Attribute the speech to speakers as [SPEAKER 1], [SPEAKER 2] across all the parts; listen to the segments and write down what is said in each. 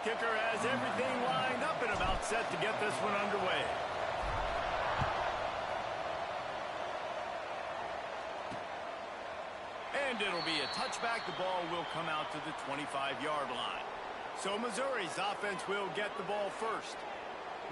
[SPEAKER 1] kicker has everything lined up and about set to get this one underway. And it'll be a touchback. The ball will come out to the 25-yard line. So Missouri's offense will get the ball first.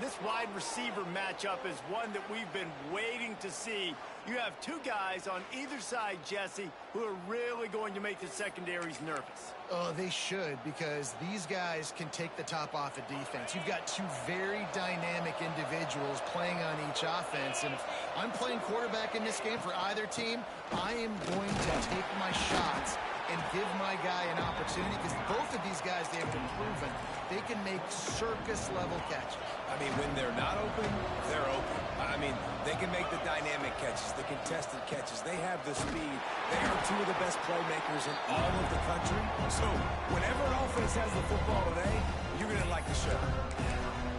[SPEAKER 1] This wide receiver matchup is one that we've been waiting to see. You have two guys on either side, Jesse, who are really going to make the secondaries nervous.
[SPEAKER 2] Oh, they should, because these guys can take the top off of defense. You've got two very dynamic individuals playing on each offense, and if I'm playing quarterback in this game for either team, I am going to take my shots and give my guy an opportunity, because both of these guys, they have been proven they can make circus-level catches.
[SPEAKER 3] I mean, when they're not open, they're open. I mean, they can make the dynamic catches, the contested catches. They have the speed. They are two of the best playmakers in all of the country. So whenever an offense has the football today, you're going to like the show.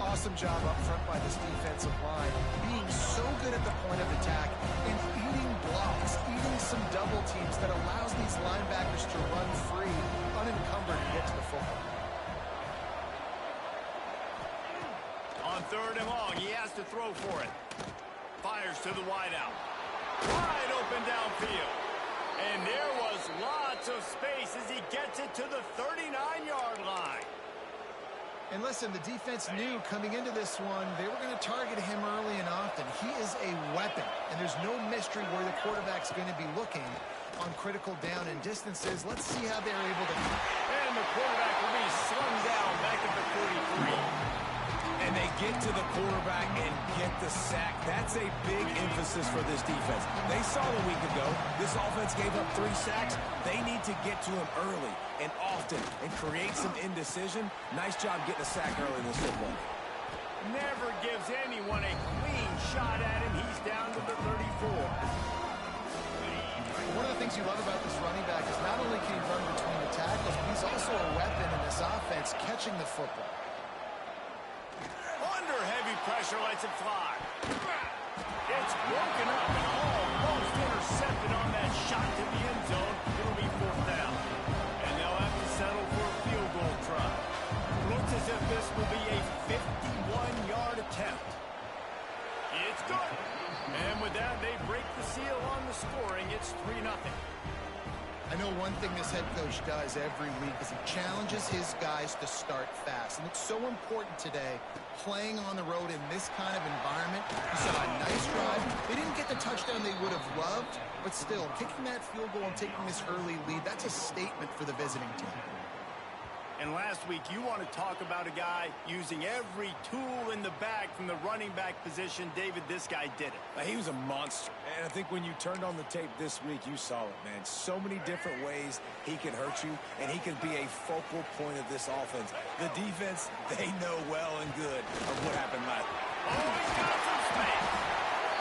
[SPEAKER 2] Awesome job up front by this defensive line, being so good at the point of attack and eating blocks, eating some double teams that allows these linebackers to run free, unencumbered, and get to the football.
[SPEAKER 1] On 3rd and long, he has to throw for it. Fires to the wideout. Wide open downfield. And there was lots of space as he gets it to the 39-yard line.
[SPEAKER 2] And listen, the defense knew coming into this one, they were going to target him early and often. He is a weapon, and there's no mystery where the quarterback's going to be looking on critical down and distances. Let's see how they're able to...
[SPEAKER 1] And the quarterback will be slung down back at the 43.
[SPEAKER 3] And they get to the quarterback and get the sack. That's a big emphasis for this defense. They saw a week ago, this offense gave up 3 sacks. They need to get to him early and often and create some indecision. Nice job getting a sack early in this football.
[SPEAKER 1] Never gives anyone a clean shot at him. He's down to the 34.
[SPEAKER 2] One of the things you love about this running back is not only can he run between the tackles, but he's also a weapon in this offense catching the football.
[SPEAKER 1] Under heavy pressure, lets it fly. It's broken up and almost intercepted on that shot to the end zone. It'll be 4th down. And they'll have to settle for a field goal try. Looks as if this will be a 51-yard attempt. It's good. And with that, they break the seal on the scoring. It's 3-0.
[SPEAKER 2] I know one thing this head coach does every week is he challenges his guys to start fast. And it's so important today, playing on the road in this kind of environment. You saw a nice drive. They didn't get the touchdown they would have loved, but still, kicking that field goal and taking this early lead, that's a statement for the visiting team.
[SPEAKER 1] And last week, you want to talk about a guy using every tool in the bag from the running back position. David, this guy did it.
[SPEAKER 3] He was a monster. And I think when you turned on the tape this week, you saw it, man. So many different ways he can hurt you, and he can be a focal point of this offense. The defense, they know well and good of what happened last week.
[SPEAKER 1] Oh, he's got some space.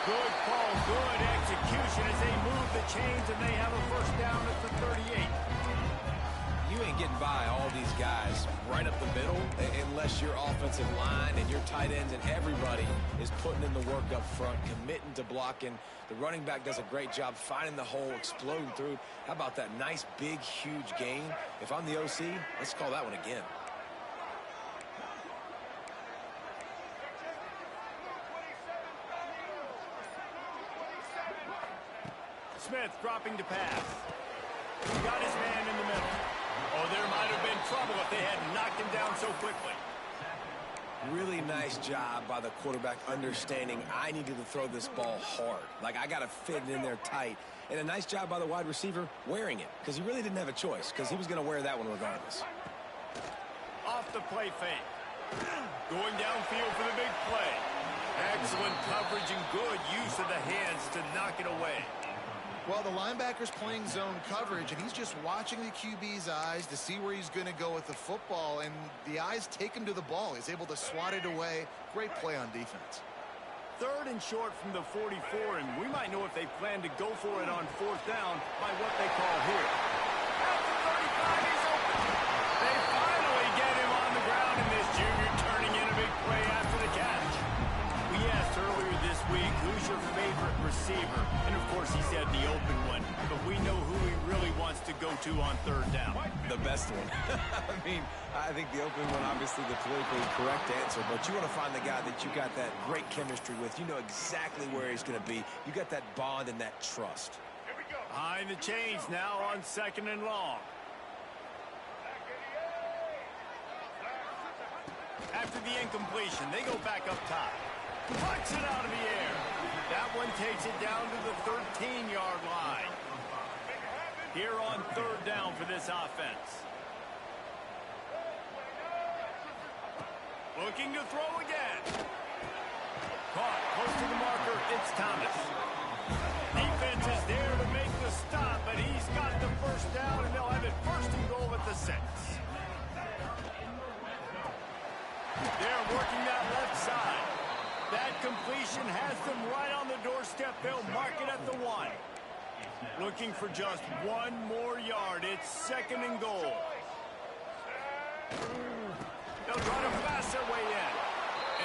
[SPEAKER 1] Good call, good execution as they move the chains, and they have a 1st down at the 38.
[SPEAKER 3] You ain't getting by all these guys right up the middle unless your offensive line and your tight ends and everybody is putting in the work up front, committing to blocking. The running back does a great job finding the hole, exploding through. How about that nice, big, huge gain? If I'm the OC, let's call that one again.
[SPEAKER 1] Smith dropping to pass. Got his man in the middle. Oh, there might have been trouble if they had knocked him down so quickly.
[SPEAKER 3] Really nice job by the quarterback understanding I needed to throw this ball hard. Like, I got to fit it in there tight. And a nice job by the wide receiver wearing it, because he really didn't have a choice, because he was going to wear that one regardless.
[SPEAKER 1] Off the play fake. Going downfield for the big play. Excellent coverage and good use of the hands to knock it away.
[SPEAKER 2] Well, the linebacker's playing zone coverage, and he's just watching the QB's eyes to see where he's going to go with the football, and the eyes take him to the ball. He's able to swat it away. Great play on defense.
[SPEAKER 1] 3rd and short from the 44, and we might know if they plan to go for it on 4th down by what they call here. At the 35, he's open. They finally get him on the ground, and this junior turning in a big play after the catch. We asked earlier this week, who's your favorite receiver? And, of course, he said the open one, but we know who he really wants to go to on third down.
[SPEAKER 3] The best one. I mean, I think the open one, obviously the politically correct answer, but you want to find the guy that you got that great chemistry with. You know exactly where he's going to be. You got that bond and that trust.
[SPEAKER 1] Behind the chains now on 2nd and long. After the incompletion, they go back up top. Puts it out of the air. That one takes it down to the 13-yard line. Here on third down for this offense. Looking to throw again. Caught close to the marker. It's Thomas. Defense is there to make the stop, but he's got the first down, and they'll have it 1st and goal at the 6. They're working that left side. That completion has them right on the doorstep. They'll mark it at the 1. Looking for just 1 more yard. It's 2nd and goal. They'll try to pass their way in.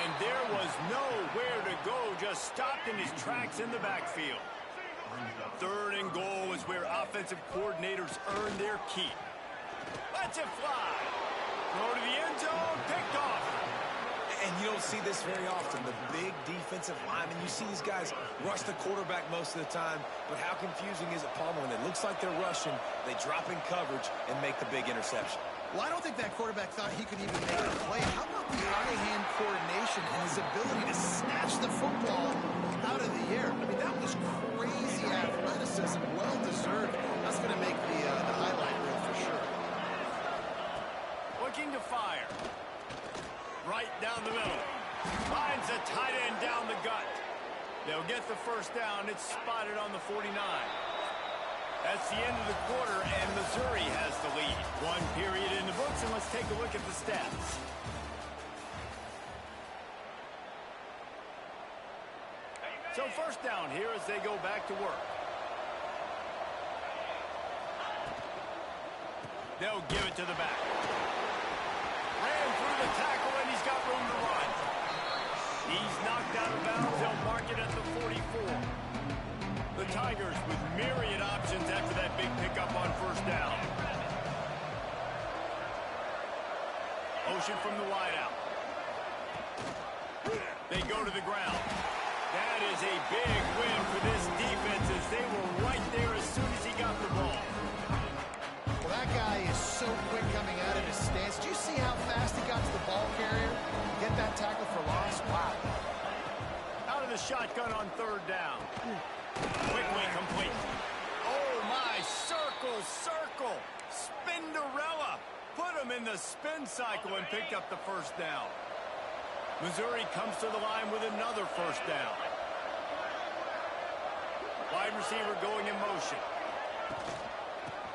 [SPEAKER 1] And there was nowhere to go. Just stopped in his tracks in the backfield. 3rd and goal is where offensive coordinators earn their keep. Lets it fly. Throw to the end zone. Picked off.
[SPEAKER 3] And you don't see this very often. The big defensive linemen, you see these guys rush the quarterback most of the time, but how confusing is it, Palmer, when it looks like they're rushing, they drop in coverage and make the big interception?
[SPEAKER 2] Well, I don't think that quarterback thought he could even make a play. How about the eye-hand coordination and his ability to snatch the football out of the air? I mean, that was crazy athleticism, well-deserved. That's going to make the highlight reel for sure.
[SPEAKER 1] Looking to fire. Right down the middle. Finds a tight end down the gut. They'll get the first down. It's spotted on the 49. That's the end of the quarter, and Missouri has the lead. 1 period in the books, and let's take a look at the stats. So first down here as they go back to work. They'll give it to the back. Ran through the tackle, and he's got room to run. He's knocked out of bounds. They'll mark it at the 44. The Tigers with myriad options after that big pickup on first down. Motion from the wideout. They go to the ground. That is a big win for this defense as they were right there as soon as he got the ball.
[SPEAKER 2] Well, that guy is so quick coming out of his stance. Do you see how fast he got to the ball carrier? Get that tackle for loss? Wow.
[SPEAKER 1] Out of the shotgun on third down. Quickly complete. Oh, my. Circle. Spinderella. Put him in the spin cycle and picked up the first down. Missouri comes to the line with another first down. Wide receiver going in motion.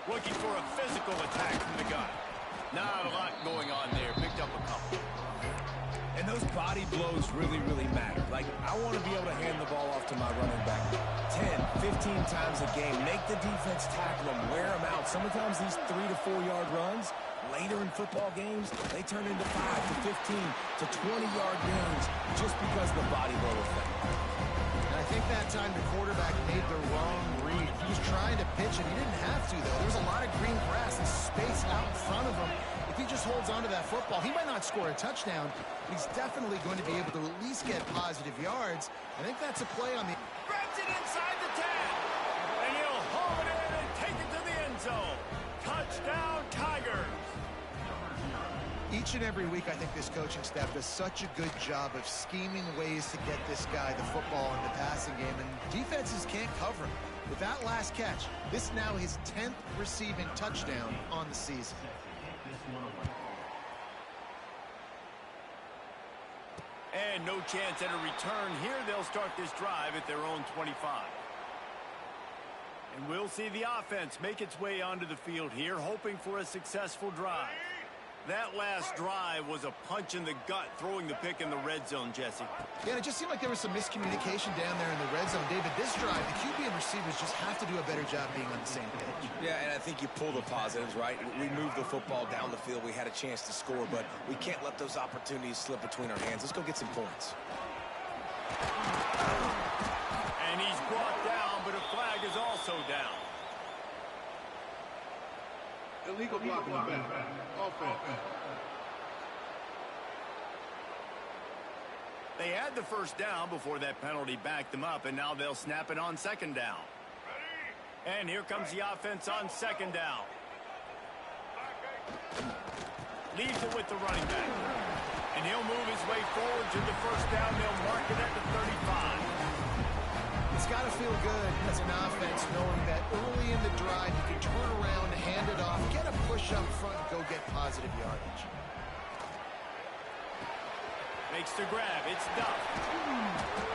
[SPEAKER 1] Looking for a physical attack from the gun. Not a lot going on there. Picked up a couple.
[SPEAKER 3] And those body blows really, really matter. Like, I want to be able to hand the ball off to my running back 10, 15 times a game. Make the defense tackle them, wear them out. Sometimes these 3 to 4 yard runs, later in football games, they turn into 5 to 15 to 20-yard gains just because of the body blow effect.
[SPEAKER 2] And I think that time the quarterback made the wrong read. He was trying to pitch it. He didn't have to, though. There's a lot of green grass and space out in front of him. If he just holds on to that football, he might not score a touchdown, but he's definitely going to be able to at least get positive yards. I think that's a play on the...
[SPEAKER 1] Grabs it inside the 10. And he'll haul it in and take it to the end zone. Touchdown, Tigers.
[SPEAKER 2] Each and every week, I think this coaching staff does such a good job of scheming ways to get this guy the football in the passing game, and defenses can't cover him. With that last catch, this now his 10th receiving touchdown on the season.
[SPEAKER 1] And no chance at a return here. They'll start this drive at their own 25. And we'll see the offense make its way onto the field here, hoping for a successful drive. That last drive was a punch in the gut, throwing the pick in the red zone, Jesse.
[SPEAKER 2] Yeah, and it just seemed like there was some miscommunication down there in the red zone. David, this drive, the QB and receivers just have to do a better job being on the same page.
[SPEAKER 3] Yeah, and I think you pull the positives, right? We moved the football down the field. We had a chance to score, but we can't let those opportunities slip between our hands. Let's go get some points.
[SPEAKER 1] also down.
[SPEAKER 4] Illegal block in the back. Offense.
[SPEAKER 1] They had the first down before that penalty backed them up, and now they'll snap it on second down. And here comes the offense on second down. Leaves it with the running back. And he'll move his way forward to the first down. They'll mark it at the 35.
[SPEAKER 2] It's got to feel good as an offense knowing that early in the drive you can turn around, hand it off, get a push up front, and go get positive yardage.
[SPEAKER 1] Makes the grab. It's Duff.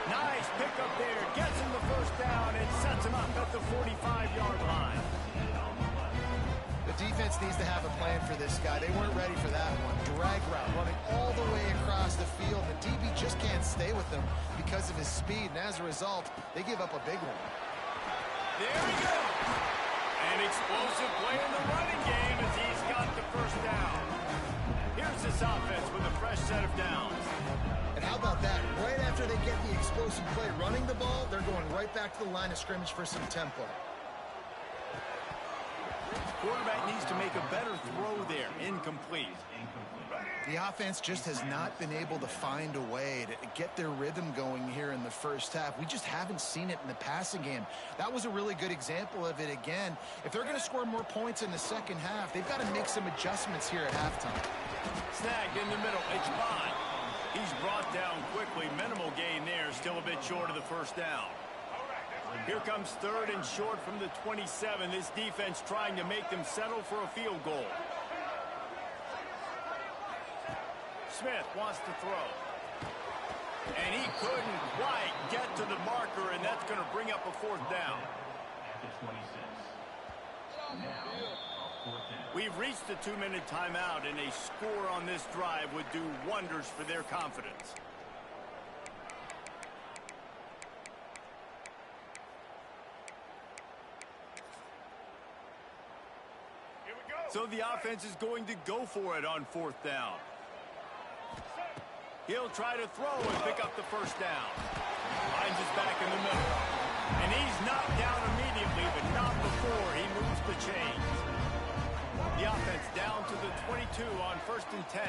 [SPEAKER 1] Nice pickup there. Gets him the first down and sets him up at the 45-yard line.
[SPEAKER 2] The defense needs to have a plan for this guy. They weren't ready for that one. Drag route running all the way across the field. The DB just can't stay with him because of his speed, and as a result, they give up a big one.
[SPEAKER 1] There he goes. An explosive play in the running game as he's got the first down. Here's this offense with a fresh set of downs.
[SPEAKER 2] And how about that? Right after they get the explosive play running the ball, they're going right back to the line of scrimmage for some tempo.
[SPEAKER 1] Quarterback needs to make a better throw there. Incomplete.
[SPEAKER 2] The offense just has not been able to find a way to get their rhythm going here in the first half. We just haven't seen it in the passing game. That was a really good example of it again. If they're going to score more points in the second half, they've got to make some adjustments here at halftime.
[SPEAKER 1] Snagged in the middle. It's Bond. He's brought down quickly. Minimal gain there. Still a bit short of the first down. Here comes third and short from the 27. This defense trying to make them settle for a field goal. Smith wants to throw. And he couldn't quite get to the marker, and that's going to bring up a fourth down. We've reached the 2-minute timeout, and a score on this drive would do wonders for their confidence. So the offense is going to go for it on fourth down. He'll try to throw and pick up the first down. Finds his back in the middle. And he's knocked down immediately, but not before he moves the chains. The offense down to the 22 on 1st and 10.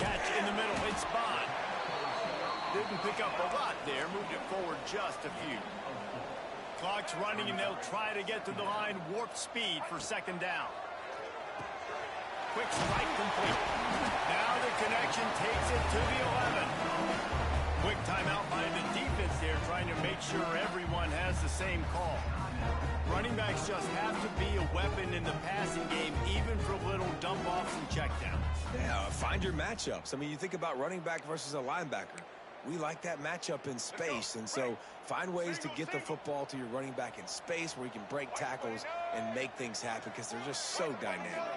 [SPEAKER 1] Catch in the middle. It's Bond. Didn't pick up a lot there. Moved it forward just a few. Clock's running, and they'll try to get to the line. Warp speed for second down. Quick strike complete. Now the connection takes it to the 11. Quick timeout by the defense there, trying to make sure everyone has the same call. Running backs just have to be a weapon in the passing game, even for little dump-offs and checkdowns.
[SPEAKER 3] Yeah, find your matchups. I mean, you think about running back versus a linebacker. We like that matchup in space, and so find ways to get the football to your running back in space where you can break tackles and make things happen because they're just so dynamic.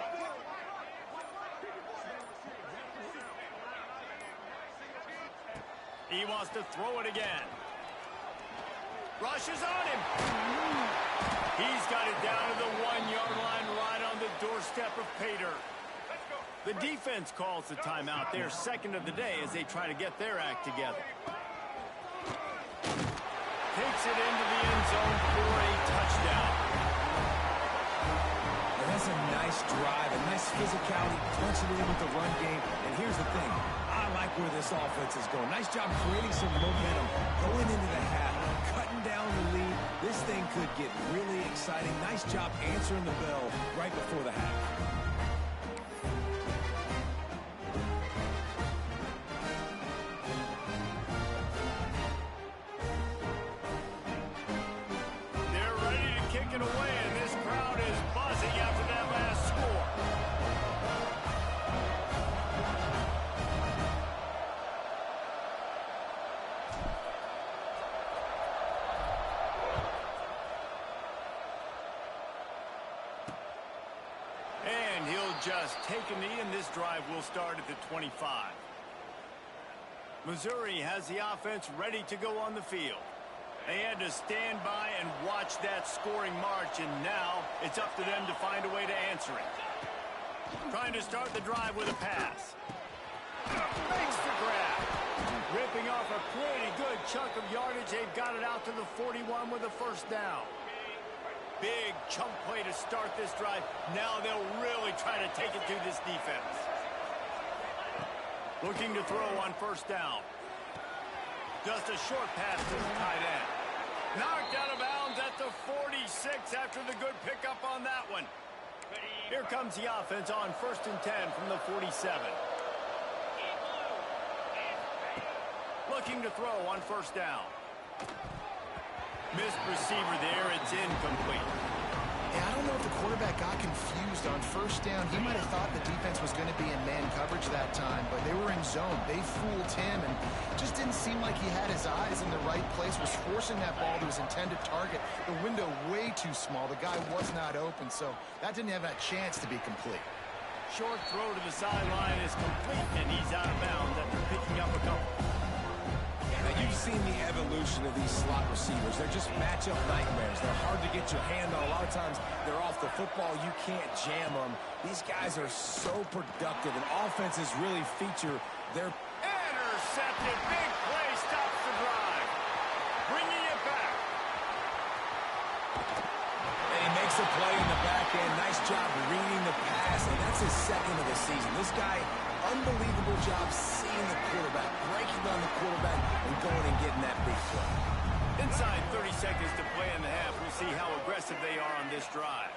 [SPEAKER 1] He wants to throw it again. Rushes on him. He's got it down to the 1-yard line, right on the doorstep of Pater. The defense calls the timeout. They're second of the day as they try to get their act together. Takes it into the end zone for a touchdown.
[SPEAKER 3] And that's a nice drive, a nice physicality, punching it in with the run game. And here's the thing. I like where this offense is going. Nice job creating some momentum going into the half, cutting down the lead. This thing could get really exciting. Nice job answering the bell right before the half.
[SPEAKER 1] They're ready to kick it away, and this crowd is buzzing after that last score. And he'll just take a knee, and this drive will start at the 25. Missouri has the offense ready to go on the field. They had to stand by and watch that scoring march, and now it's up to them to find a way to answer it. Trying to start the drive with a pass. Makes the grab. Ripping off a pretty good chunk of yardage. They've got it out to the 41 with a first down. big chunk play to start this drive. Now they'll really try to take it through this defense. Looking to throw on first down. Just a short pass to the tight end. Knocked out of bounds at the 46 after the good pickup on that one. Here comes the offense on 1st and 10 from the 47. Looking to throw on first down. Missed receiver there. It's incomplete.
[SPEAKER 2] Yeah, I don't know if the quarterback got confused on first down. He might have thought the defense was going to be in man coverage that time, but they were in zone. They fooled him, and just didn't seem like he had his eyes in the right place, was forcing that ball to his intended target. The window way too small. The guy was not open, so that didn't have a chance to be complete.
[SPEAKER 1] Short throw to the sideline is complete, and he's out of bounds after picking up a couple.
[SPEAKER 3] Now, you've seen the evolution of these slot receivers. They're just matchup nightmares. They're hard to get your hand on. A lot of times, they're off the football. You can't jam them. These guys are so productive, and offenses really feature their...
[SPEAKER 1] Intercepted. Big play stops the drive. Bringing it back.
[SPEAKER 3] And he makes a play in the back end. Nice job reading the pass, and that's his second of the season. This guy, unbelievable job seeing the quarterback, breaking on the quarterback, and going and getting that big play.
[SPEAKER 1] Inside 30 seconds to play in the half. We'll see how aggressive they are on this drive.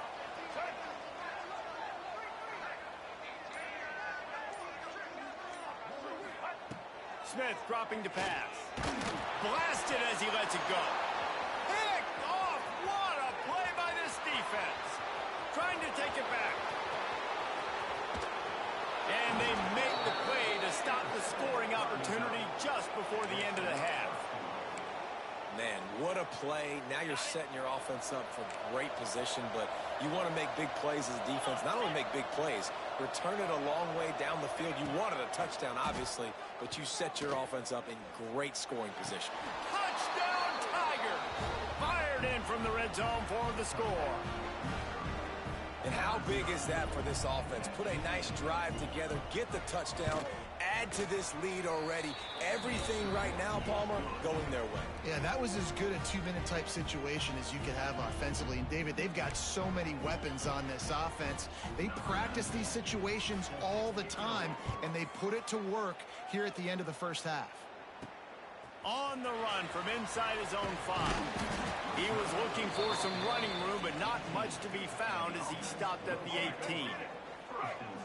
[SPEAKER 1] Smith dropping to pass. Blasted as he lets it go. Picked off. What a play by this defense. Trying to take it back. And they make the play to stop the scoring opportunity just before the end of the half.
[SPEAKER 3] Man, what a play. Now you're setting your offense up for great position, but you want to make big plays as a defense. Not only make big plays, return it a long way down the field. You wanted a touchdown, obviously, but you set your offense up in great scoring position.
[SPEAKER 1] Touchdown, Tiger! Fired in from the red zone for the score.
[SPEAKER 3] And how big is that for this offense? Put a nice drive together, get the touchdown, add to this lead already. Everything right now, Palmer, going their way.
[SPEAKER 2] Yeah, that was as good a two-minute type situation as you could have offensively. And, David, they've got so many weapons on this offense. They practice these situations all the time, and they put it to work here at the end of the first half.
[SPEAKER 1] On the run from inside his own 5. He was looking for some running room, but not much to be found as he stopped at the 18.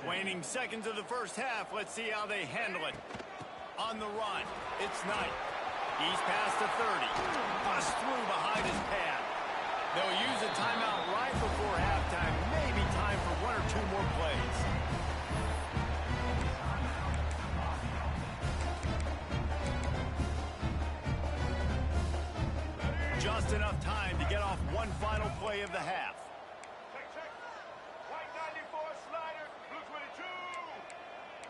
[SPEAKER 1] Waning seconds of the first half. Let's see how they handle it. On the run, it's Knight. He's past the 30. Bust through behind his pad. They'll use a timeout right before halftime. Maybe time for 1 or 2 more plays. Just enough time to get off one final play of the half.
[SPEAKER 4] Check. White 94 slider. Blue 22.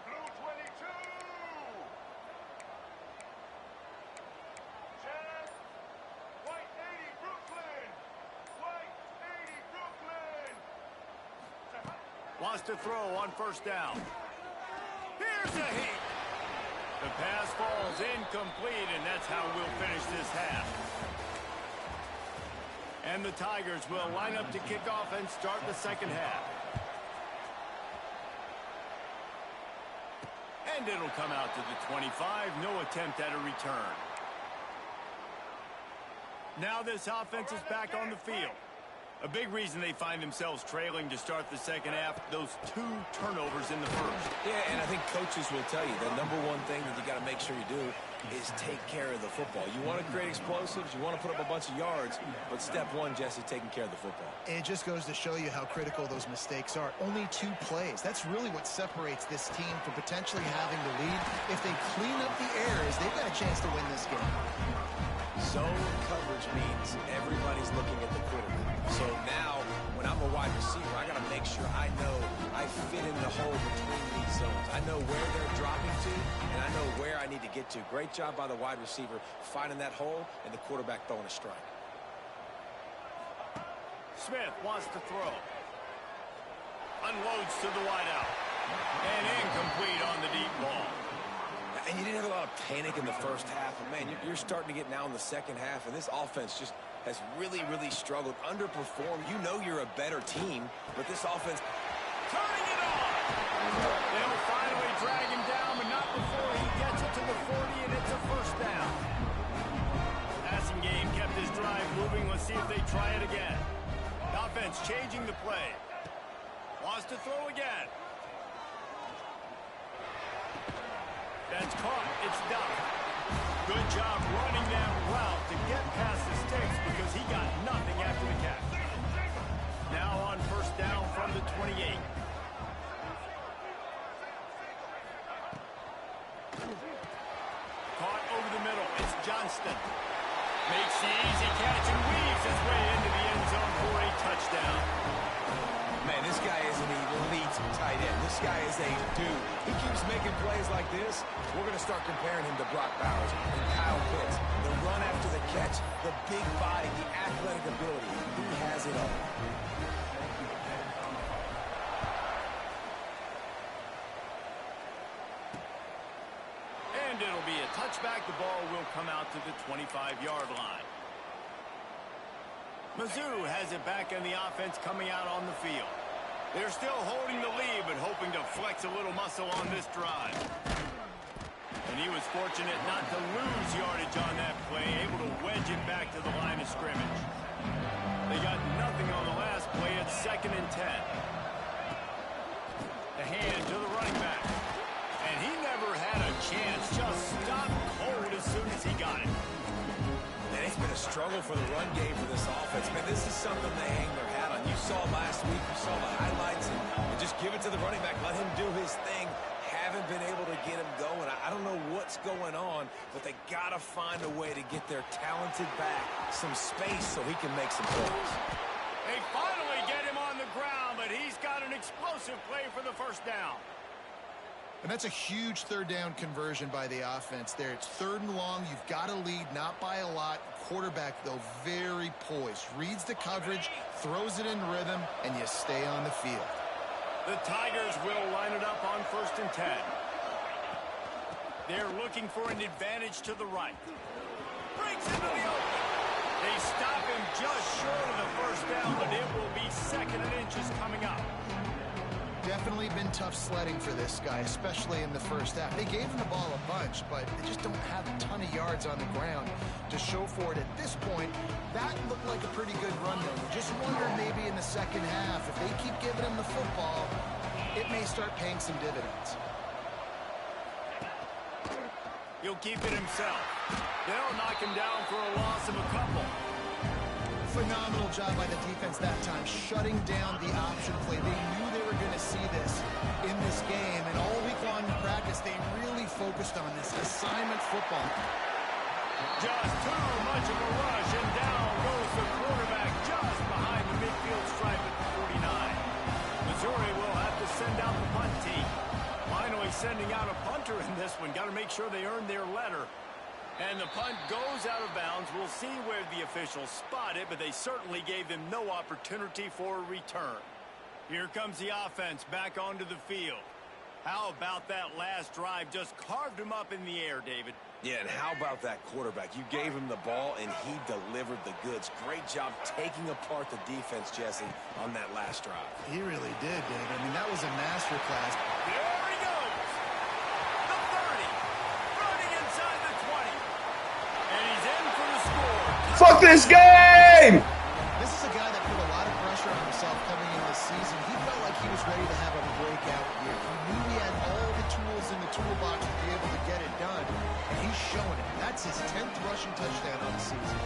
[SPEAKER 4] Blue 22. Check. White 80 Brooklyn. White 80 Brooklyn.
[SPEAKER 1] Wants to throw on first down. Here's a heat. The pass falls incomplete, and that's how we'll finish this half. And the Tigers will line up to kick off and start the second half. And it'll come out to the 25. No attempt at a return. Now this offense is back on the field. A big reason they find themselves trailing to start the second half, those 2 turnovers in the first.
[SPEAKER 3] Yeah, and I think coaches will tell you the number one thing that you got to make sure you do is take care of the football. You want to create explosives, you want to put up a bunch of yards, but step 1, Jesse, taking care of the football.
[SPEAKER 2] It just goes to show you how critical those mistakes are. Only 2 plays. That's really what separates this team from potentially having the lead. If they clean up the errors, they've got a chance to win this game.
[SPEAKER 3] Zone coverage means everybody's looking at the quarterback. So now, when I'm a wide receiver, I got to make sure I know I fit in the hole between these zones. I know where they're dropping to, and I know where I need to get to. Great job by the wide receiver finding that hole, and the quarterback throwing a strike.
[SPEAKER 1] Smith wants to throw. Unloads to the wideout. And incomplete on the deep ball.
[SPEAKER 3] And you didn't have a lot of panic in the first half, but, man, you're starting to get now in the second half, and this offense just has really, really struggled, underperformed. You know you're a better team, but this offense...
[SPEAKER 1] Turning it on! They'll finally drag him down, but not before he gets it to the 40, and it's a first down. Passing game kept his drive moving. Let's see if they try it again. Offense changing the play. Wants to throw again. That's caught. It's done. Good job running that route to get past the sticks because he got nothing after the catch. Now on first down from the 28. Caught over the middle. It's Johnston. Makes the easy catch and weaves his way into the end zone for a touchdown.
[SPEAKER 3] Man, this guy is an elite tight end. This guy is a dude. He keeps making plays like this. We're going to start comparing him to Brock Bowers and Kyle Pitts. The run after the catch, the big body, the athletic ability. He has it all.
[SPEAKER 1] And it'll be a touchback. The ball will come out to the 25-yard line. Mizzou has it back in the offense coming out on the field. They're still holding the lead, but hoping to flex a little muscle on this drive. And he was fortunate not to lose yardage on that play, able to wedge it back to the line of scrimmage. They got nothing on the last play. It's 2nd and 10. The hand to the running back. And he never had a chance. Just stopped cold as soon as he got it.
[SPEAKER 3] Man, it's been a struggle for the run game for this offense. Man, this is something they hang their hat on. You saw last week, you saw the highlights, and just give it to the running back. Let him do his thing. Haven't been able to get him going. I don't know what's going on, but they got to find a way to get their talented back some space so he can make some plays.
[SPEAKER 1] They finally get him on the ground, but he's got an explosive play for the first down.
[SPEAKER 2] And that's a huge third down conversion by the offense there. It's 3rd and long. You've got to lead, not by a lot. Quarterback, though, very poised. Reads the coverage, throws it in rhythm, and you stay on the field.
[SPEAKER 1] The Tigers will line it up on 1st and 10. They're looking for an advantage to the right. Breaks into the open. They stop him just short of the first down, but it will be 2nd and inches coming up.
[SPEAKER 2] Definitely been tough sledding for this guy, especially in the first half. They gave him the ball a bunch, but they just don't have a ton of yards on the ground to show for it. At this point, that looked like a pretty good run, though. Just wonder maybe in the second half, if they keep giving him the football, it may start paying some dividends.
[SPEAKER 1] He'll keep it himself. They'll knock him down for a loss of a couple.
[SPEAKER 2] Phenomenal job by the defense that time, shutting down the option play. They knew they were going to see this in this game, and all week long in practice, they really focused on this assignment football.
[SPEAKER 1] Just too much of a rush, and down goes the quarterback just behind the midfield stripe at the 49. Missouri will have to send out the punt team. Finally sending out a punter in this one. Got to make sure they earn their letter. And the punt goes out of bounds. We'll see where the officials spot it, but they certainly gave them no opportunity for a return. Here comes the offense back onto the field. How about that last drive? Just carved him up in the air, David.
[SPEAKER 3] Yeah, and how about that quarterback? You gave him the ball, and he delivered the goods. Great job taking apart the defense, Jesse, on that last drive.
[SPEAKER 2] He really did, David. I mean, that was a masterclass.
[SPEAKER 1] There he goes. The 30. Running inside the 20. And he's in for the score.
[SPEAKER 5] Fuck this game!
[SPEAKER 2] This is a guy that put a lot of pressure on himself coming into the season. He felt like he was ready to have a breakout year. He knew he had all the tools in the toolbox to be able to get it done, and he's showing it. That's his 10th rushing touchdown on the season.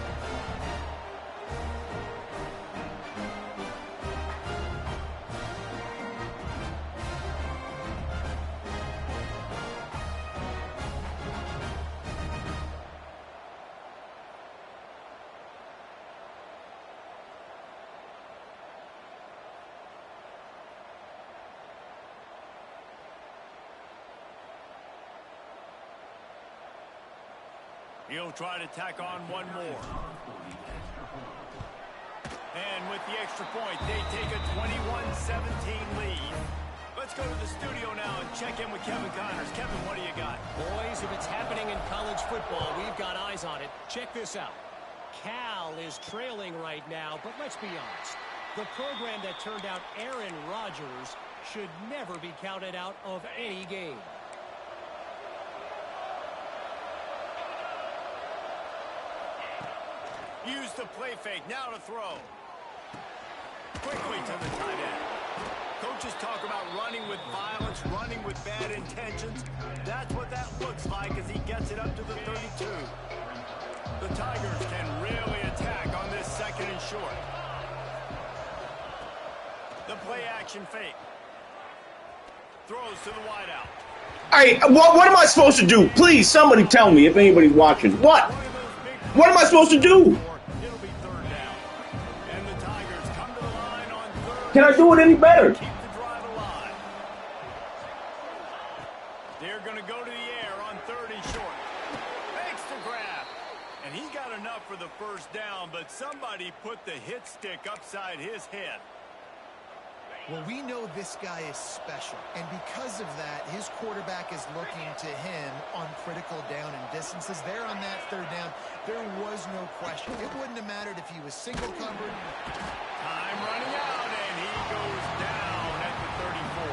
[SPEAKER 1] He'll try to tack on one more. And with the extra point, they take a 21-17 lead. Let's Let's go to the studio now and check in with Kevin Connors. Kevin, what do you got?
[SPEAKER 6] Boys, if it's happening in college football, we've got eyes on it. Check this out. Cal is trailing right now, but let's be honest. The program that turned out Aaron Rodgers should never be counted out of any game.
[SPEAKER 1] Use the play fake. Now to throw. Quickly to the tight end. Coaches talk about running with violence, running with bad intentions. That's what that looks like as he gets it up to the 32. The Tigers can really attack on this second and short. The play action fake. Throws to the wideout.
[SPEAKER 5] Hey, what am I supposed to do? Please, somebody tell me if anybody's watching. What? What am I supposed to do?
[SPEAKER 1] It'll be third down. And the Tigers come to the line on third.
[SPEAKER 5] Can I do it any better?
[SPEAKER 1] Keep the drive alive. They're going to go to the air on third and short. Makes the grab. And he got enough for the first down, but somebody put the hit stick upside his head.
[SPEAKER 2] Well, we know this guy is special, and because of that, his quarterback is looking to him on critical down and distances. There on that third down, there was no question. It wouldn't have mattered if he was single covered.
[SPEAKER 1] Time running out, and he goes down at the 34.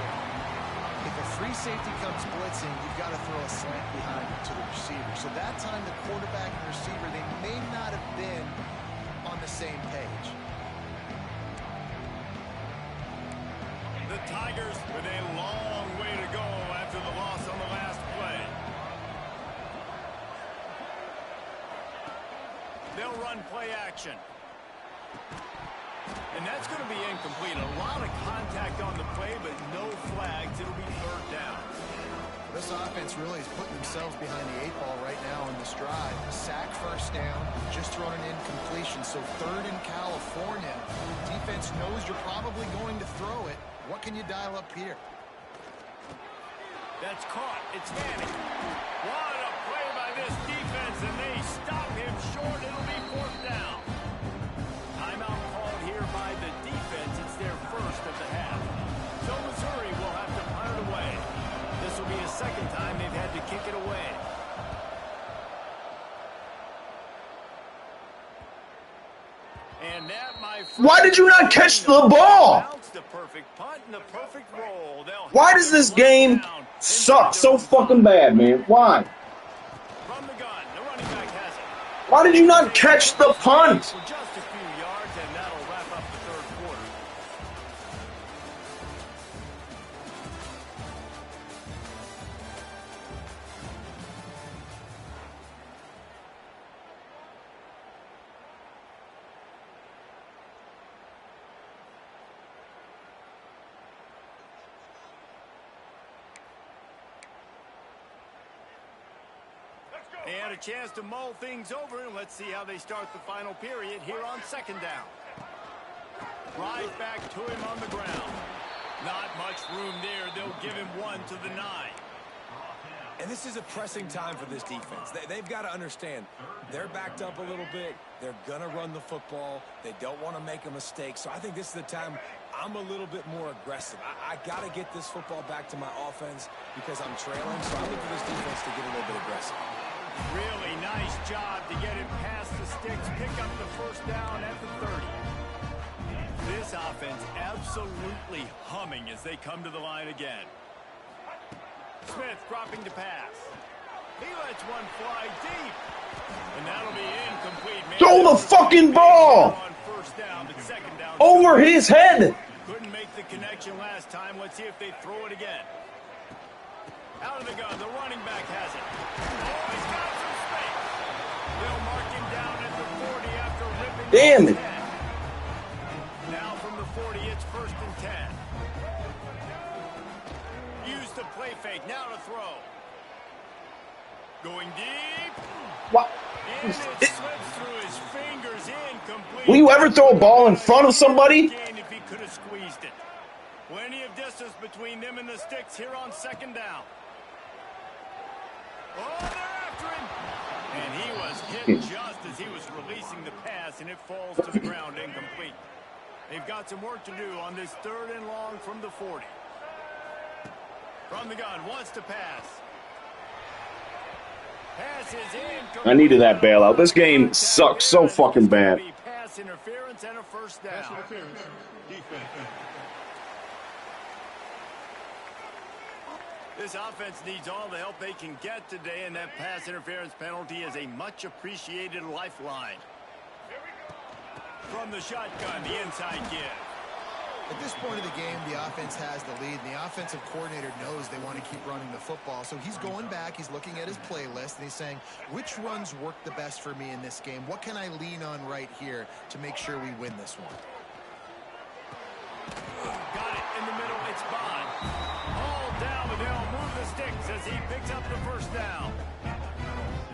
[SPEAKER 2] If a free safety comes blitzing, you've got to throw a slant behind it to the receiver. So that time, the quarterback and receiver, they may not have been on the same page.
[SPEAKER 1] The Tigers with a long way to go after the loss on the last play. They'll run play action. And that's going to be incomplete. A lot of contact on the play, but no flags. It'll be third down.
[SPEAKER 2] This offense really is putting themselves behind the 8 ball right now on this drive. Sack first down, just thrown an incompletion. So third in California. Defense knows you're probably going to throw it. What can you dial up here?
[SPEAKER 1] That's caught. It's Manning. What a play by this defense, and they stop him short. It'll be fourth down. Timeout called here by the defense. It's their first of the half. So Missouri will have to punt it away. This will be the second time they've had to kick it away. And that, my friend,
[SPEAKER 5] Why did you not catch the ball?
[SPEAKER 1] the perfect punt and the perfect roll.
[SPEAKER 5] Why does this game suck so fucking bad, man? Why?
[SPEAKER 1] From the gun, the running back has it.
[SPEAKER 5] Why did you not catch the punt?
[SPEAKER 1] For just a few yards, and that'll wrap up the third quarter. And a chance to mull things over, and let's see how they start the final period here on second down. Right back to him on the ground. Not much room there. They'll give him one to the 9.
[SPEAKER 3] And this is a pressing time for this defense. They've got to understand they're backed up a little bit. They're going to run the football. They don't want to make a mistake. So I think this is the time I'm a little bit more aggressive. I got to get this football back to my offense because I'm trailing. So I look for this defense to get a little bit aggressive.
[SPEAKER 1] Really nice job to get it past the sticks, pick up the first down at the 30. This offense absolutely humming as they come to the line again. Smith dropping to pass. He lets one fly deep. And that'll be incomplete.
[SPEAKER 5] Throw the fucking ball!
[SPEAKER 1] On first down, but second down.
[SPEAKER 5] Over his head!
[SPEAKER 1] Couldn't make the connection last time. Let's see if they throw it again. Out of the gun, the running back has it. Oh, he's got some space. They'll mark him down at the 40 after ripping.
[SPEAKER 5] Damn it.
[SPEAKER 1] Now from the 40, it's first and 10. Use the play fake, now to throw. Going deep.
[SPEAKER 5] What?
[SPEAKER 1] And it slips through his fingers, incomplete.
[SPEAKER 5] Will you ever throw a ball in front of somebody?
[SPEAKER 1] If he could have squeezed it. Plenty of distance between them and the sticks here on second down. Oh, they're after him. And he was hit just as he was releasing the pass, and it falls to the ground incomplete. They've got some work to do on this third and long from the 40. From the gun, wants to pass. Pass is in.
[SPEAKER 5] I needed that bailout. This game sucks so fucking bad.
[SPEAKER 1] Pass interference and a first down.
[SPEAKER 4] Pass interference. Defense.
[SPEAKER 1] This offense needs all the help they can get today, and that pass interference penalty is a much appreciated lifeline. From the shotgun, the inside give.
[SPEAKER 2] At this point of the game, the offense has the lead, and the offensive coordinator knows they want to keep running the football. So he's going back, he's looking at his playlist, and he's saying, which runs work the best for me in this game? What can I lean on right here to make sure we win this one?
[SPEAKER 1] Got it in the middle, it's Bond. All down, but they'll move the sticks as he picks up the first down.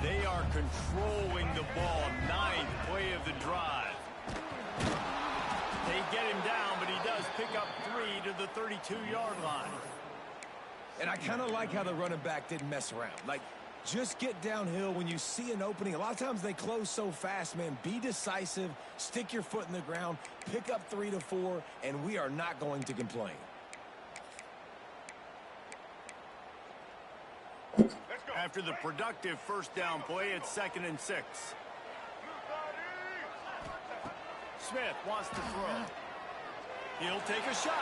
[SPEAKER 1] They are controlling the ball, 9th play of the drive. They get him down, but he does pick up 3 to the 32-yard line.
[SPEAKER 3] And I kind of like how the running back didn't mess around. Like, just get downhill when you see an opening. A lot of times they close so fast, man. Be decisive, stick your foot in the ground, pick up 3 to 4, and we are not going to complain.
[SPEAKER 1] After the productive first down play, it's 2nd and 6. Smith wants to throw. He'll take a shot.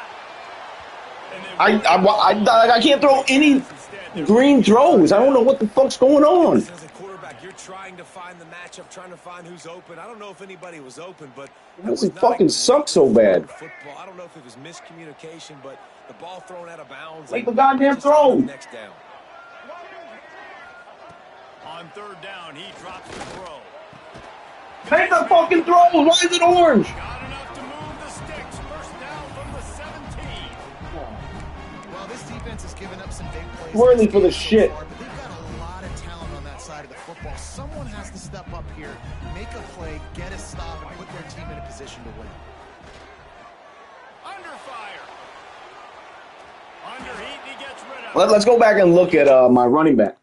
[SPEAKER 5] I can't throw any green throws. I don't know what the fuck's going on.
[SPEAKER 3] As a quarterback, you're trying to find the matchup, trying to find who's open. I don't know if anybody was open, but
[SPEAKER 5] It fucking sucks so bad.
[SPEAKER 3] Football. I don't know if it was miscommunication, but the ball thrown out of bounds.
[SPEAKER 5] Make the goddamn throw.
[SPEAKER 3] Next down.
[SPEAKER 1] On 3rd down, he drops the throw.
[SPEAKER 5] Make the fucking throw. Why is it orange?
[SPEAKER 1] Got enough to move the sticks. First down from the 17.
[SPEAKER 2] Well, this defense has given up some big plays.
[SPEAKER 5] Worthy for the shit.
[SPEAKER 2] But they've got a lot of talent on that side of the football. Someone has to step up here, make a play, get a stop, and put their team in a position to win.
[SPEAKER 1] Under fire. Under heat, he gets rid of it.
[SPEAKER 5] Let's go back and look at my running back.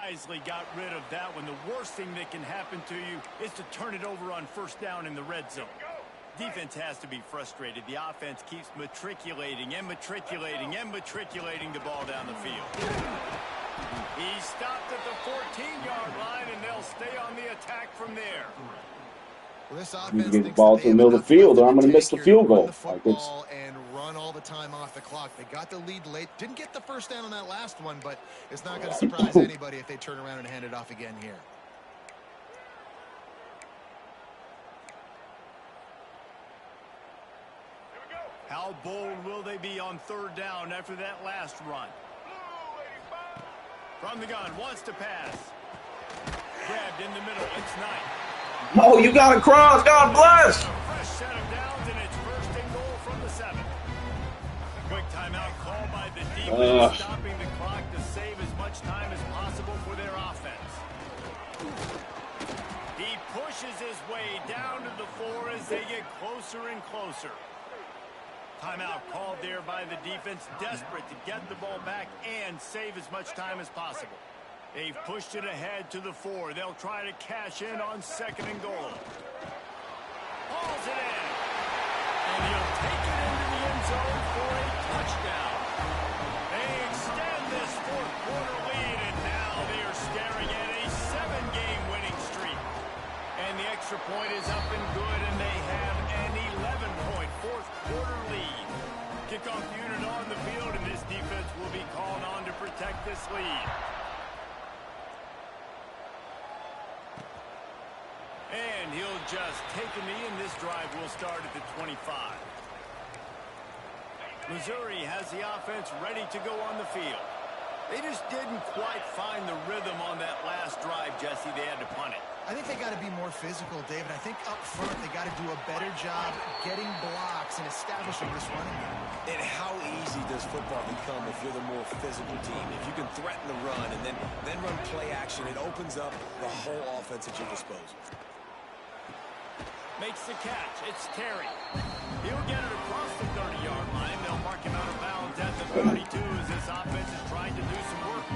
[SPEAKER 1] Wisely got rid of that one. The worst thing that can happen to you is to turn it over on first down in the red zone. Defense has to be frustrated. The offense keeps matriculating and matriculating and matriculating the ball down the field. He stopped at the 14-yard line, and they'll stay on the attack from there.
[SPEAKER 2] Well, this
[SPEAKER 5] You
[SPEAKER 2] offense
[SPEAKER 5] get the
[SPEAKER 2] thinks
[SPEAKER 5] ball
[SPEAKER 2] that
[SPEAKER 5] to the
[SPEAKER 2] they
[SPEAKER 5] middle
[SPEAKER 2] have
[SPEAKER 5] of the field, or
[SPEAKER 2] enough
[SPEAKER 5] I'm going to miss
[SPEAKER 2] take
[SPEAKER 5] the
[SPEAKER 2] here to
[SPEAKER 5] field
[SPEAKER 2] run
[SPEAKER 5] goal.
[SPEAKER 2] the
[SPEAKER 5] Like it's,
[SPEAKER 2] football and run all the time off the clock. They got the lead late. Didn't get the first down on that last one, but it's not going to surprise anybody if they turn around and hand it off again here.
[SPEAKER 1] How bold will they be on 3rd down after that last run? From the gun, wants to pass. Grabbed in the middle, it's Knight.
[SPEAKER 5] oh, you got to cross. God bless.
[SPEAKER 1] Fresh set of downs, and it's 1st and goal from the 7. Quick timeout called by the defense, stopping the clock to save as much time as possible for their offense. He pushes his way down to the 4 as they get closer and closer. Timeout called there by the defense, desperate to get the ball back and save as much time as possible. They've pushed it ahead to the 4. They'll try to cash in on 2nd and goal. Hauls it in. And he'll take it into the end zone for a touchdown. They extend this 4th quarter lead, and now they are staring at a 7-game winning streak. And the extra point is up and good, and they have an 11-point 4th quarter lead. Kickoff unit on the field, and this defense will be called on to protect this lead. And he'll just take a knee, and this drive will start at the 25. Missouri has the offense ready to go on the field. They just didn't quite find the rhythm on that last drive, Jesse. They had to punt it.
[SPEAKER 2] I think they got to be more physical, David. I think up front they got to do a better job getting blocks and establishing this running game.
[SPEAKER 3] And how easy does football become if you're the more physical team? If you can threaten the run and then run play action, it opens up the whole offense at your disposal.
[SPEAKER 1] Makes the catch. It's Terry. He'll get it across the 30-yard line. They'll mark him out of bounds at the 32. this offense is trying to do some work.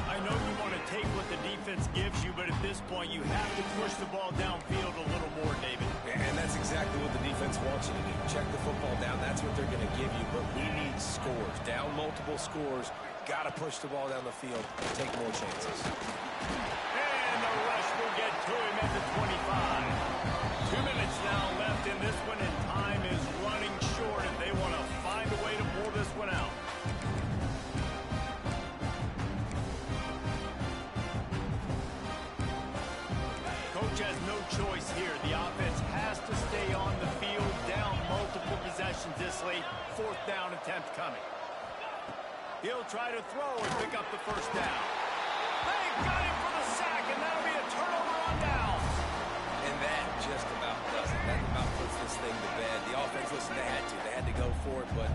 [SPEAKER 1] I know you want to take what the defense gives you, but at this point, you have to push the ball downfield a little more, David.
[SPEAKER 3] And that's exactly what the defense wants you to do. Check the football down. That's what they're going to give you, but we need scores. Down multiple scores. Got to push the ball down the field. Take more chances.
[SPEAKER 1] And the rush will get to him at the 25. 2 minutes now left in this one, and time is running short if they want to find a way to pull this one out. Coach has no choice here. The offense has to stay on the field, down multiple possessions this late. 4th down attempt coming. He'll try to throw and pick up the first down. They got him for the sack, and that'll be a turnover on downs.
[SPEAKER 3] And that just about does it. That about puts this thing to bed. The offense, listen, they had to. They had to go for it, but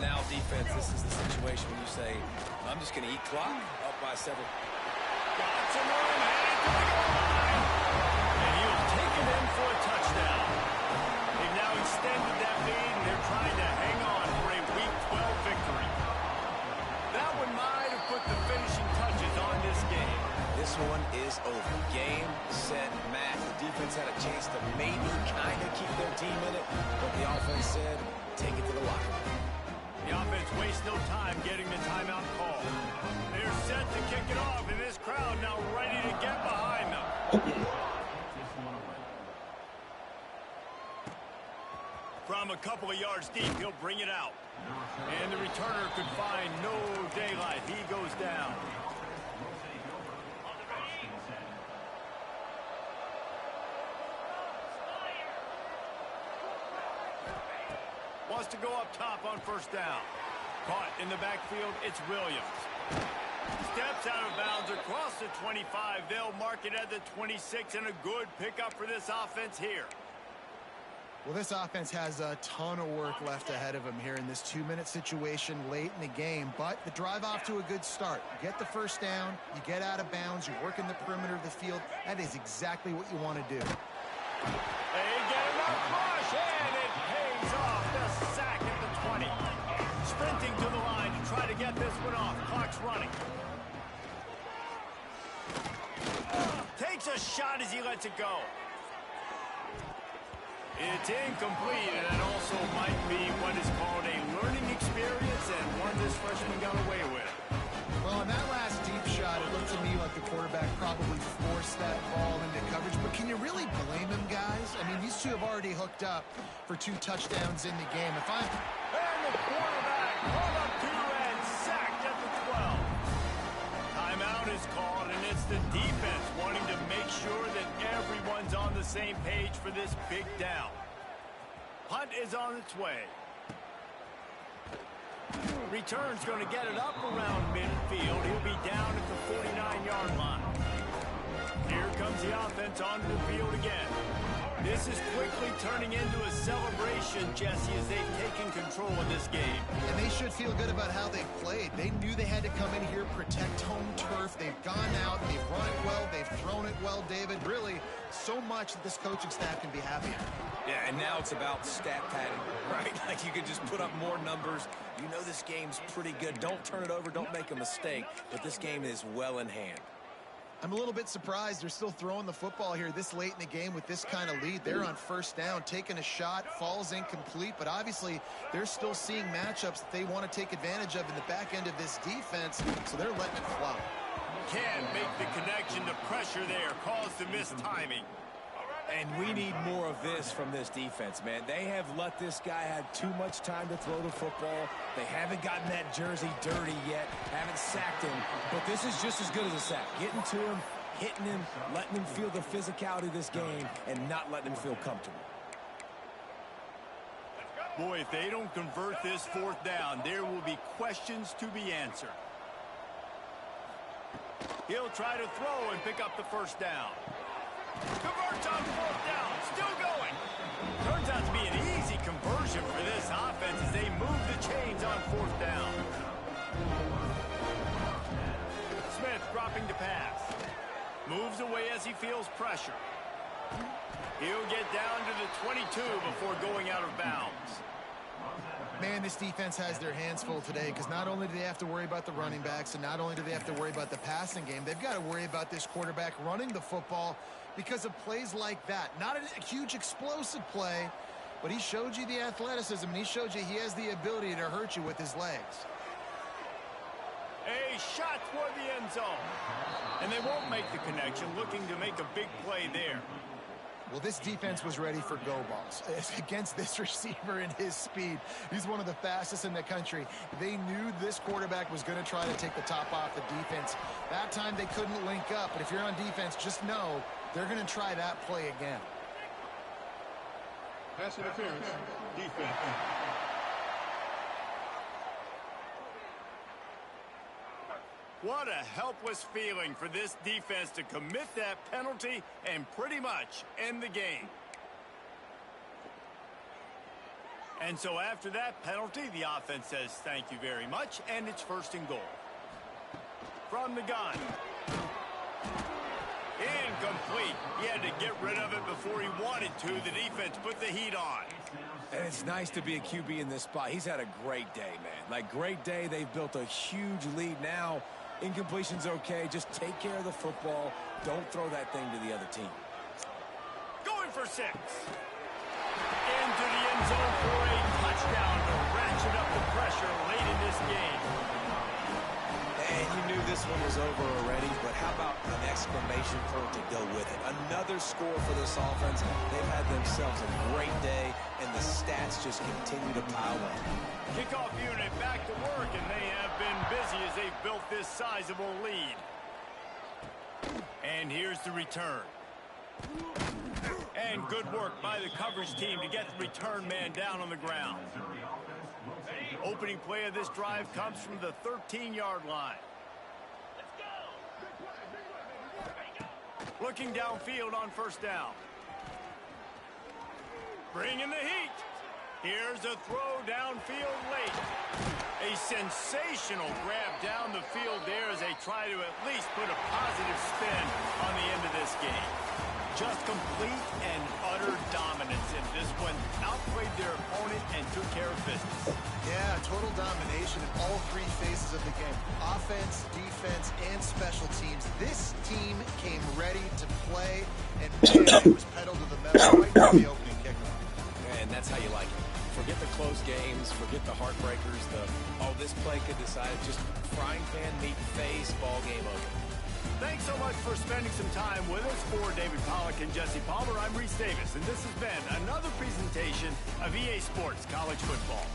[SPEAKER 3] now defense, this is the situation when you say, I'm just going to eat clock, up by several.
[SPEAKER 1] Got some room, headed to the goal line. And he'll take it in for a touchdown. They've now extended that lead, and they're trying to hang on for a Week 12 victory. That one might have put the finishing touches on this game.
[SPEAKER 3] This one is over. Game, set, match. The defense had a chance to maybe kind of keep their team in it, but the offense said, take it to the locker room.
[SPEAKER 1] The offense wastes no time getting the timeout call. They're set to kick it off, and this crowd now ready to get behind them. From a couple of yards deep, he'll bring it out. And the returner could find no daylight. He goes down. Wants to go up top on first down. Caught in the backfield, it's Williams. Steps out of bounds across the 25. They'll mark it at the 26, and a good pickup for this offense here.
[SPEAKER 2] Well, this offense has a ton of work left ahead of them here in this 2-minute situation late in the game, but the drive off to a good start. You get the first down, you get out of bounds, you work in the perimeter of the field. That is exactly what you want to do.
[SPEAKER 1] They get him up rush, and it pays off. The sack at the 20. Sprinting to the line to try to get this one off. Clock's running. Takes a shot as he lets it go. It's incomplete, and it also might be what is called a learning experience, and one this freshman got away with.
[SPEAKER 2] Well, in that last deep shot, it looked to me like the quarterback probably forced that ball into coverage. But can you really blame him, guys? I mean, these two have already hooked up for 2 touchdowns in the game.
[SPEAKER 1] And the quarterback called up 2 and sacked at the 12. Timeout is called, and it's the defense wanting to make sure that everyone's on the same page for this big down. Punt is on its way. Return's going to get it up around midfield. He'll be down at the 49-yard line. Here comes the offense onto the field again. This is quickly turning into a celebration, Jesse, as they've taken control of this game.
[SPEAKER 2] And they should feel good about how they played. They knew they had to come in here, protect home turf. They've gone out, they've run it well, they've thrown it well, David. Really, so much that this coaching staff can be happy.
[SPEAKER 3] Yeah, and now it's about stat padding, right? Like you could just put up more numbers. You know this game's pretty good. Don't turn it over. Don't make a mistake. But this game is well in hand.
[SPEAKER 2] I'm a little bit surprised they're still throwing the football here this late in the game with this kind of lead. They're on first down, taking a shot, falls incomplete, but obviously they're still seeing matchups that they want to take advantage of in the back end of this defense, so they're letting it fly.
[SPEAKER 1] Can't make the connection. The pressure there caused the missed timing.
[SPEAKER 3] And we need more of this from this defense, man. They have let this guy have too much time to throw the football. They haven't gotten that jersey dirty yet, haven't sacked him. But this is just as good as a sack. Getting to him, hitting him, letting him feel the physicality of this game, and not letting him feel comfortable.
[SPEAKER 1] Boy, if they don't convert this 4th down, there will be questions to be answered. He'll try to throw and pick up the first down. Converts on 4th down, still going. Turns out to be an easy conversion for this offense as they move the chains on 4th down. Smith dropping to pass. Moves away as he feels pressure. He'll get down to the 22 before going out of bounds.
[SPEAKER 2] Man, this defense has their hands full today because not only do they have to worry about the running backs and not only do they have to worry about the passing game, they've got to worry about this quarterback running the football because of plays like that. Not a huge explosive play, but he showed you the athleticism and he showed you he has the ability to hurt you with his legs.
[SPEAKER 1] A shot toward the end zone. And they won't make the connection, looking to make a big play there.
[SPEAKER 2] Well, this defense was ready for go balls against this receiver and his speed. He's one of the fastest in the country. They knew this quarterback was going to try to take the top off the defense. That time they couldn't link up, but if you're on defense, just know they're going to try that play again.
[SPEAKER 4] Pass interference, defense.
[SPEAKER 1] What a helpless feeling for this defense to commit that penalty and pretty much end the game. And so after that penalty, the offense says thank you very much, and it's 1st and goal. From the gun. Incomplete. He had to get rid of it before he wanted to. The defense put the heat on.
[SPEAKER 3] And it's nice to be a QB in this spot. He's had a great day, man. Like, great day. They've built a huge lead now. Incompletion's okay. Just take care of the football. Don't throw that thing to the other team.
[SPEAKER 1] Going for 6. Into the end zone for a touchdown to ratchet up the pressure late in this game.
[SPEAKER 3] And you knew this one was over already, but how about an exclamation point to go with it? Another score for this offense. They've had themselves a great day, and the stats just continue to pile up.
[SPEAKER 1] Kickoff unit back to work, and they have been busy as they've built this sizable lead. And here's the return. And good work by the coverage team to get the return man down on the ground. Opening play of this drive comes from the 13-yard line. Looking downfield on 1st down. Bringing the heat. Here's a throw downfield late. A sensational grab down the field there as they try to at least put a positive spin on the end of this game. Just complete and utter dominance in this one. Outplayed their opponent and took care of business.
[SPEAKER 2] Yeah, total domination in all 3 phases of the game. Offense, defense, and special teams. This team came ready to play, and man, it was pedal to the metal right from the opening kickoff.
[SPEAKER 3] And that's how you like it. Forget the close games, forget the heartbreakers, this play could decide. Just frying pan, meat, face, ball game over.
[SPEAKER 1] Thanks so much for spending some time with us. For David Pollack and Jesse Palmer, I'm Reese Davis, and this has been another presentation of EA Sports College Football.